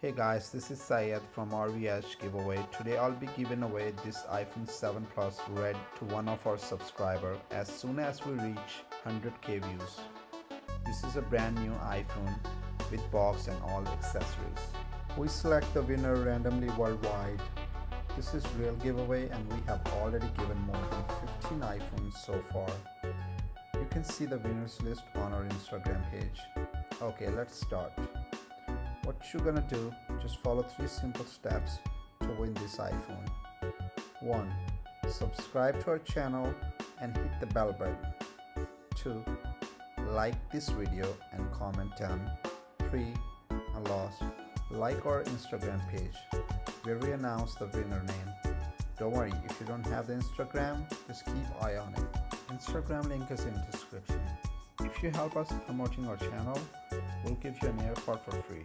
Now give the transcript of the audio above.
Hey guys, this is Syed from RVH giveaway. Today I'll be giving away this iPhone 7 Plus Red to one of our subscriber as soon as we reach 100k views. This is a brand new iPhone with box and all accessories. We select the winner randomly worldwide. This is real giveaway and we have already given more than 15 iPhones so far. You can see the winners list on our Instagram page. Okay, let's start. What you're gonna do, just follow 3 simple steps to win this iPhone. 1. Subscribe to our channel and hit the bell button. 2. Like this video and comment down. 3. And last, like our Instagram page where we announce the winner name. Don't worry, if you don't have the Instagram, just keep eye on it. Instagram link is in description. If you help us promoting our channel, we'll give you an AirPod for free.